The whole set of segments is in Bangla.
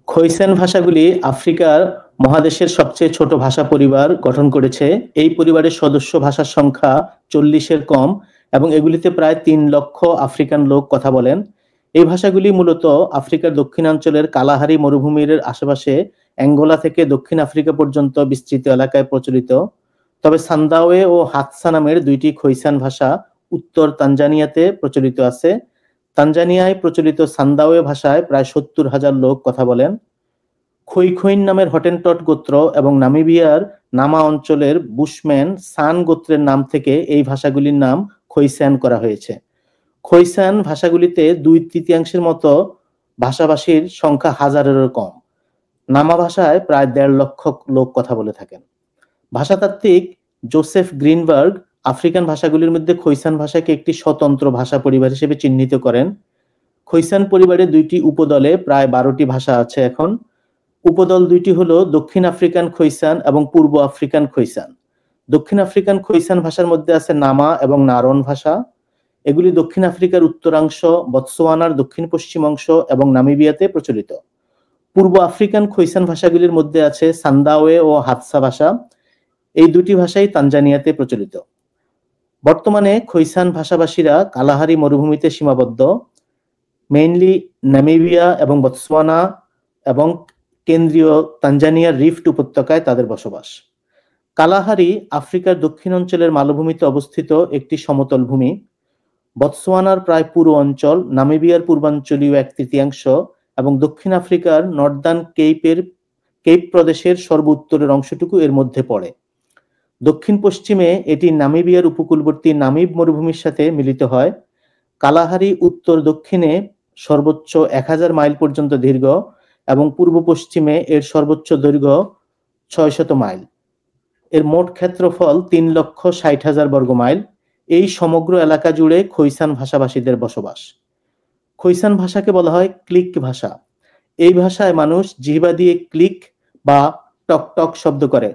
খোইসান ভাষাগুলি আফ্রিকার মহাদেশের সবচেয়ে ছোট ভাষা পরিবার গঠন করেছে। এই পরিবারের সদস্য ভাষার সংখ্যা 40-এর কম এবং এগুলিতে প্রায় 3 লক্ষ আফ্রিকান লোক কথা বলেন। এই ভাষাগুলি মূলত আফ্রিকার দক্ষিণাঞ্চলের কালাহারি মরুভূমির আশেপাশে অ্যাঙ্গোলা থেকে দক্ষিণ আফ্রিকা পর্যন্ত বিস্তৃত এলাকায় প্রচলিত। তবে সান্দাওয়ে ও হাতসা নামের 2টি খোইসান ভাষা উত্তর তানজানিয়াতে প্রচলিত আছে। তানজানিয়ায় প্রচলিত সান্দাওয়ে ভাষায় প্রায় 70,000 লোক কথা বলেন। খোইখোইন নামের হটেনটট গোত্র এবং নামিবিয়ার নামা অঞ্চলের বুশম্যান সান গোত্রের নাম থেকে এই ভাষাগুলির নাম খোইসান করা হয়েছে। খোইসান ভাষাগুলিতে 2/3 মতো ভাষাভাষীর সংখ্যা হাজারেরও কম। নামা ভাষায় প্রায় 1.5 লক্ষ লোক কথা বলে থাকেন। ভাষাতাত্ত্বিক জোসেফ গ্রিনবার্গ আফ্রিকান ভাষাগুলির মধ্যে খোইসান ভাষাকে একটি স্বতন্ত্র ভাষা পরিবার হিসেবে চিহ্নিত করেন। খোইসান পরিবারের 2টি উপদলে প্রায় 12টি ভাষা আছে এখন। উপদল 2টি হলো দক্ষিণ আফ্রিকান খোইসান এবং পূর্ব আফ্রিকান খোইসান। দক্ষিণ আফ্রিকান খোইসান ভাষার মধ্যে আছে নামা এবং নারন ভাষা। এগুলি দক্ষিণ আফ্রিকার উত্তরাংশ, বতসোয়ানার দক্ষিণ পশ্চিম অংশ এবং নামিবিয়াতে প্রচলিত। পূর্ব আফ্রিকান খোইসান ভাষাগুলির মধ্যে আছে সান্দাওয়ে ও হাতসা ভাষা। এই 2টি ভাষাই তানজানিয়াতে প্রচলিত। বর্তমানে খোইসান ভাষাভাষীরা কালাহারি মরুভূমিতে সীমাবদ্ধ। মেইনলি নামিবিয়া এবং বতসোয়ানা এবং কেন্দ্রীয় তানজানিয়ার রিফট উপত্যকায় তাদের বসবাস। কালাহারি আফ্রিকার দক্ষিণ অঞ্চলের মালভূমিতে অবস্থিত একটি সমতল ভূমি। বতসোয়ানার প্রায় পুরো অঞ্চল, নামিবিয়ার পূর্বাঞ্চলীয় 1/3 এবং দক্ষিণ আফ্রিকার নর্দার্ন কেপ প্রদেশের সর্বোত্তরের অংশটুকু এর মধ্যে পড়ে। দক্ষিণ পশ্চিমে এটি নামিবিয়ার উপকূলবর্তী নামিব মরুভূমির সাথে মিলিত হয়। কালাহারি উত্তর দক্ষিণে সর্বোচ্চ 1000 মাইল পর্যন্ত দীর্ঘ এবং পূর্ব পশ্চিমে এর সর্বোচ্চ দৈর্ঘ্য 600 মাইল। এর মোট ক্ষেত্রফল 3,60,000 বর্গ মাইল। এই সমগ্র এলাকা জুড়ে খোইসান ভাষাভাষীদের বসবাস। খোইসান ভাষাকে বলা হয় ক্লিক ভাষা। এই ভাষায় মানুষ জিহ্বা দিয়ে ক্লিক বা টক টক শব্দ করে।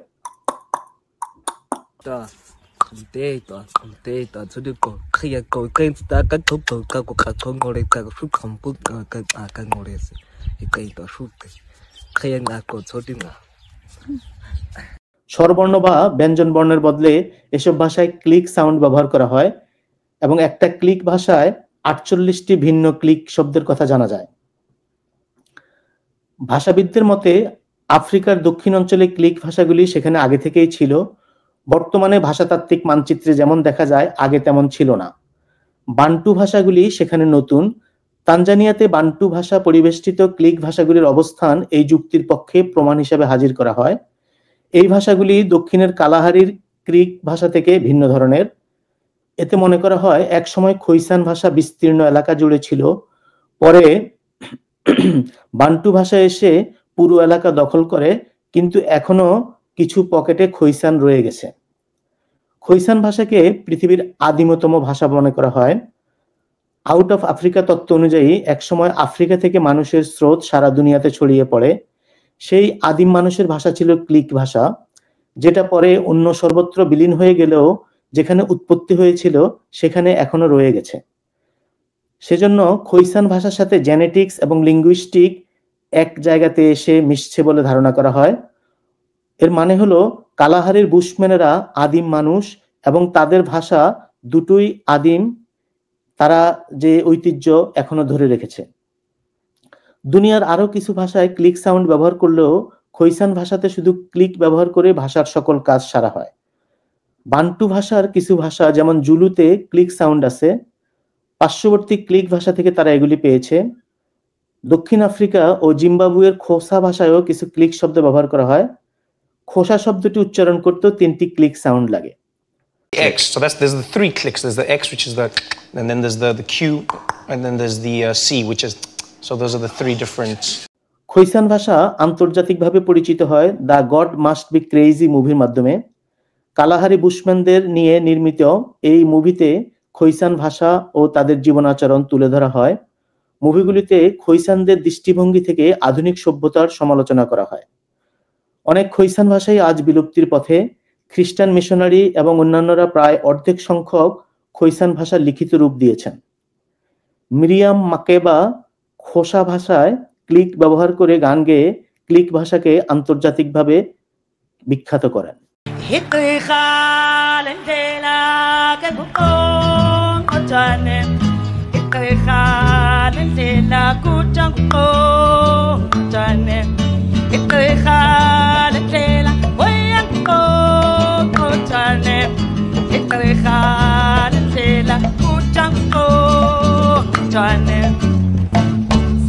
স্বরবর্ণ বা ব্যঞ্জন বর্ণের বদলে এসব ভাষায় ক্লিক সাউন্ড ব্যবহার করা হয় এবং একটা ক্লিক ভাষায় 48টি ভিন্ন ক্লিক শব্দের কথা জানা যায়। ভাষাবিদদের মতে আফ্রিকার দক্ষিণ অঞ্চলে ক্লিক ভাষাগুলি সেখানে আগে থেকেই ছিল। বর্তমানে ভাষাতাত্ত্বিক মানচিত্রে যেমন দেখা যায় আগে তেমন ছিল না। বান্টু ভাষাগুলি সেখানে নতুন। তানজানিয়াতে বান্টু ভাষা পরিবেষ্টিত ক্লিক ভাষাগুলির অবস্থান এই যুক্তির পক্ষে প্রমাণ হিসেবে হাজির করা হয়। এই ভাষাগুলি দক্ষিণের কালাহারির ক্লিক ভাষা থেকে ভিন্ন ধরনের। এতে মনে করা হয় একসময় খোইসান ভাষা বিস্তীর্ণ এলাকা জুড়ে ছিল, পরে বান্টু ভাষা এসে পুরো এলাকা দখল করে, কিন্তু এখনো কিছু পকেটে খোইসান রয়ে গেছে। খোইসান ভাষাকে পৃথিবীর আদিমতম ভাষা মনে করা হয়। আউট অফ আফ্রিকা তত্ত্ব অনুযায়ী একসময় আফ্রিকা থেকে মানুষের স্রোত সারা দুনিয়াতে ছড়িয়ে পড়ে। সেই আদিম মানুষের ভাষা ছিল ক্লিক ভাষা, যেটা পরে অন্য সর্বত্র বিলীন হয়ে গেলেও যেখানে উৎপত্তি হয়েছিল সেখানে এখনো রয়ে গেছে। সেজন্য খোইসান ভাষার সাথে জেনেটিক্স এবং লিঙ্গুইস্টিক এক জায়গাতে এসে মিশছে বলে ধারণা করা হয়। এর মানে হলো কালাহারির বুশম্যানেরা আদিম মানুষ এবং তাদের ভাষা দুটোই আদিম, তারা যে ঐতিহ্য এখনো ধরে রেখেছে। দুনিয়ার আরো কিছু ভাষায় ক্লিক সাউন্ড ব্যবহার করলেও খোইসান ভাষাতে শুধু ক্লিক ব্যবহার করে ভাষার সকল কাজ সারা হয়। বান্টু ভাষার কিছু ভাষা যেমন জুলুতে ক্লিক সাউন্ড আছে, পার্শ্ববর্তী ক্লিক ভাষা থেকে তারা এগুলি পেয়েছে। দক্ষিণ আফ্রিকা ও জিম্বাবুয়ের খোসা ভাষায়ও কিছু ক্লিক শব্দ ব্যবহার করা হয়। খোসা শব্দটি উচ্চারণ করতেও 3টি ক্লিক সাউন্ড লাগে। X, so there's the 3 clicks. There's the X, which is the, and then there's the Q, and then there's the C, which is, so those are the 3 different. খোইসান ভাষা আন্তর্জাতিকভাবে পরিচিত হয় the god must be crazy মুভির মাধ্যমে। কালাহারি বুশম্যানদের নিয়ে নির্মিত এই মুভিতে খোইসান ভাষা ও তাদের জীবনাচরণ তুলে ধরা হয়। মুভিগুলিতে খোইসানদের দৃষ্টিভঙ্গি থেকে আধুনিক সভ্যতার সমালোচনা করা হয়। অনেক খোইসান ভাষাই আজ বিলুপ্তির পথে। খ্রিস্টান মিশনারি এবং অন্যান্যরা প্রায় অর্ধেক সংখ্যক খোইসান ভাষার লিখিত রূপ দিয়েছেন। মিরিয়াম মাকেবা খোসা ভাষায় ক্লিক ব্যবহার করে গান গেয়ে ক্লিক ভাষাকে আন্তর্জাতিকভাবে বিখ্যাত করেন।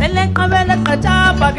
Select a bella, a job, a